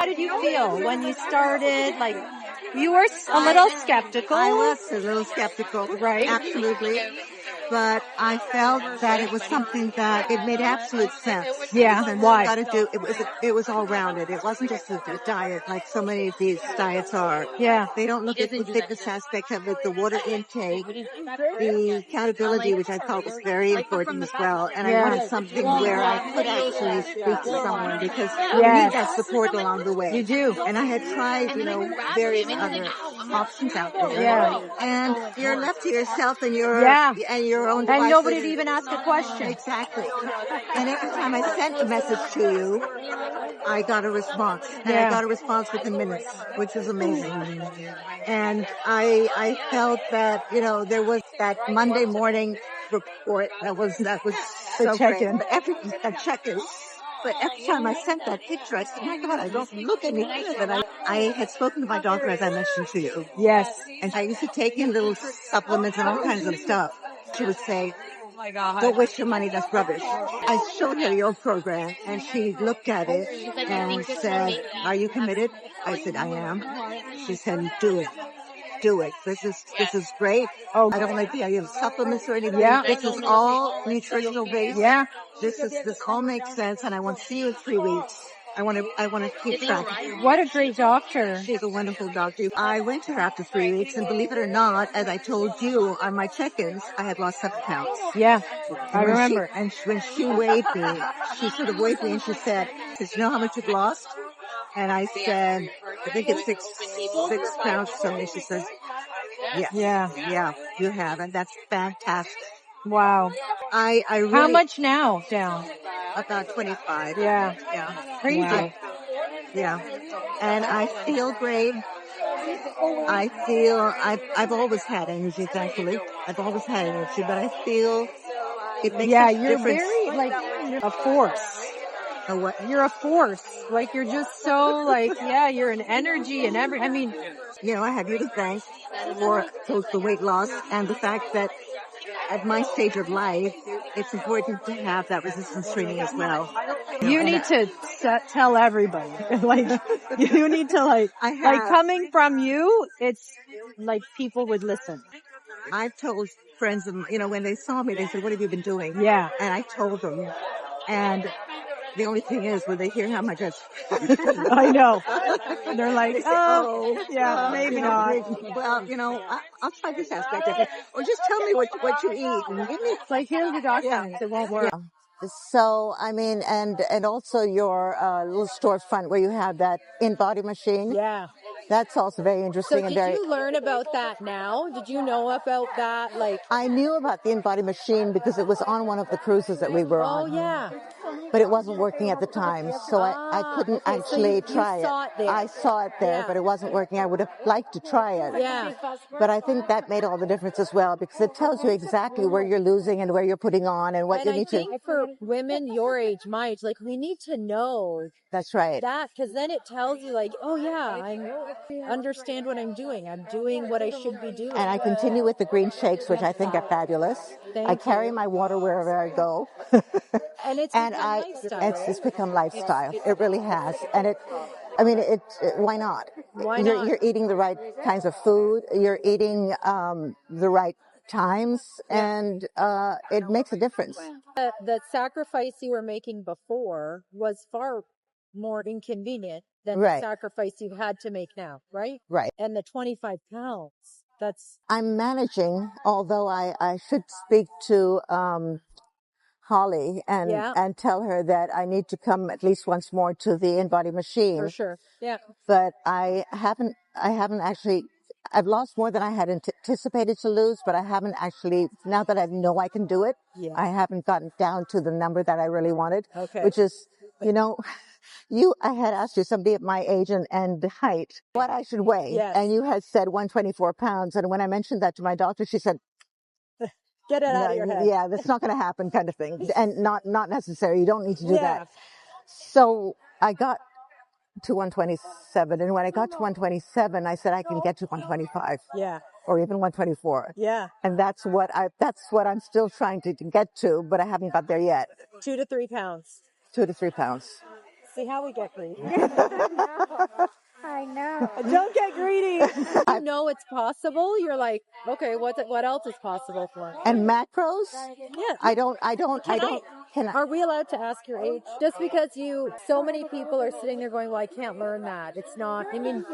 How did you feel when you started? Like, you were a little skeptical. I was a little skeptical, right? Absolutely. But I felt that it was something that it made absolute sense. Yeah, Since why? you got to do it was all rounded. It wasn't just a diet like so many of these diets are. Yeah. They don't look at the fitness aspect of it, the water intake, the accountability, which I thought was very important as well. And I wanted something where I could actually speak to someone because you need that support along the way. You do. And I had tried, various other options out there. Yeah. And you're left to yourself and your own And devices. nobody to even ask a question. Exactly. And every time I sent a message to you, I got a response. And I got a response within minutes, which was amazing. And I felt that, there was that Monday morning report that was so check-in. Great. That check-in. But every time I sent that picture, I said, my God, I don't look any good. And I had spoken to my doctor, as I mentioned to you. Yes. And I used to take in little supplements and all kinds of stuff. She would say, Oh my God. don't waste your money, that's rubbish. I showed her your program, and she looked at it and said, are you committed? I said, I am. She said, do it. Do it. This is great. Oh, I don't like the idea of supplements or anything. Yeah. This is all nutritional based. Yeah. This all makes sense, and I want to see you in 3 weeks. I want to keep track. What a great doctor. She's a wonderful doctor. I went to her after 3 weeks, and believe it or not, as I told you on my check-ins, I had lost 7 pounds. Yeah, I remember. When she weighed me, she sort of weighed me, and she said, "You know how much you've lost?" And I said, "I think it's six pounds or something." She says, "Yeah, you have, and that's fantastic." Wow. I really, How much now down? About 25. Yeah. Crazy. Wow. Yeah. And I feel great. I feel I've always had energy, thankfully. I've always had energy, but I feel it makes a you're difference. very you're a force. A what? You're a force. Like, you're just so you're an energy and I mean, I have you to thank for both the weight loss and the fact that at my stage of life, it's important to have that resistance training as well. You need to tell everybody. You need to coming from you, it's like people would listen. I've told friends, when they saw me, they said, "What have you been doing?" Yeah. And I told them. And the only thing is, when they hear how much I know. They're like, maybe not. Well, I'll try this aspect of it. Or just tell me what you eat. And give me, It's like, here's the documents. It won't work. So, I mean, and also your little storefront where you have that in-body machine. Yeah. That's also very interesting. So did you learn about that now? Did you know about that? I knew about the in-body machine because it was on one of the cruises that we were on. Oh, yeah. But it wasn't working at the time, so I couldn't actually try it. I saw it there, but it wasn't working. I would have liked to try it. Yeah. But I think that made all the difference as well, because it tells you exactly where you're losing and where you're putting on and what you need to. I think for women your age, my age, we need to know. That's right. That, because then it tells you I understand what I'm doing. I'm doing what I should be doing. And I continue with the green shakes, which I think are fabulous. I carry my water wherever I go. And it's lifestyle. It's become lifestyle. It really has. And why not? Why not? You're eating the right kinds of food. You're eating the right times, and it makes a difference. The sacrifice you were making before was far more inconvenient than Right. the sacrifice you had to make now, right? Right. And the 25 pounds, I'm managing, although I should speak to Holly and tell her that I need to come at least once more to the in-body machine. For sure. Yeah. But I haven't actually, I've lost more than I had anticipated to lose, but I haven't actually, now that I know I can do it, I haven't gotten down to the number that I really wanted, which is, I had asked you, somebody at my age and height, what I should weigh. Yes. And you had said 124 pounds. And when I mentioned that to my doctor, she said, get it out of your head. Yeah, that's not going to happen, kind of thing. And not necessary. You don't need to do that. So I got to 127. And when I got to 127, I said, I can get to 125. Yeah. Or even 124. Yeah. And that's what I'm still trying to get to, but I haven't got there yet. 2 to 3 pounds. 2 to 3 pounds. See how we get greedy. I know. Don't get greedy. You know it's possible. You're like, okay, what else is possible for? And macros? Yeah. I don't. Are we allowed to ask your age? Just because so many people are sitting there going, well, I can't learn that. It's not, I mean,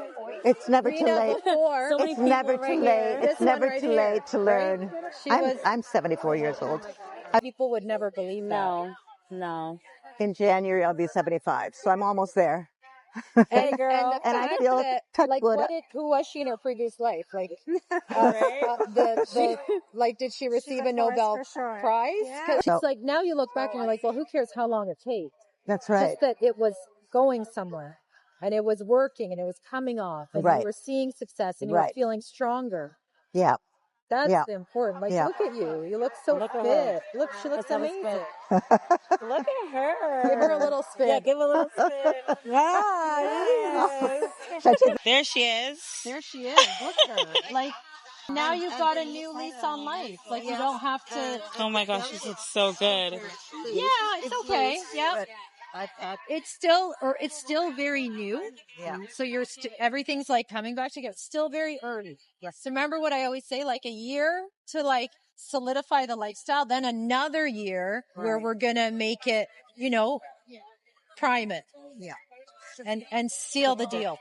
It's never too late. before. It's never too late. It's never too late to learn. I'm 74 years old. People would never believe that. No. In January, I'll be 75, so I'm almost there. Hey, girl. And I feel touch wood. Who was she in her previous life? Like, did she receive a Nobel Prize? Yeah. It's like, now you look back and you're like, well, who cares how long it takes? That's right. Just that it was going somewhere and it was working and it was coming off and you were seeing success and you were feeling stronger. Yeah. That's important. Like, look at you. You look so fit. Look, she looks amazing. Look at her. Give her a little spin. Yeah, give a little spin. There she is. There she is. Look at her. Like, now you've got a new lease on life. Like, you don't have to. Oh my gosh, she looks so good. Yeah, it's okay. Yeah. It's still very new. Yeah. So everything's like coming back together. It's still very early. Yes. So remember what I always say, like a year to like solidify the lifestyle, then another year where we're going to make it, prime it. Yeah. And seal the deal.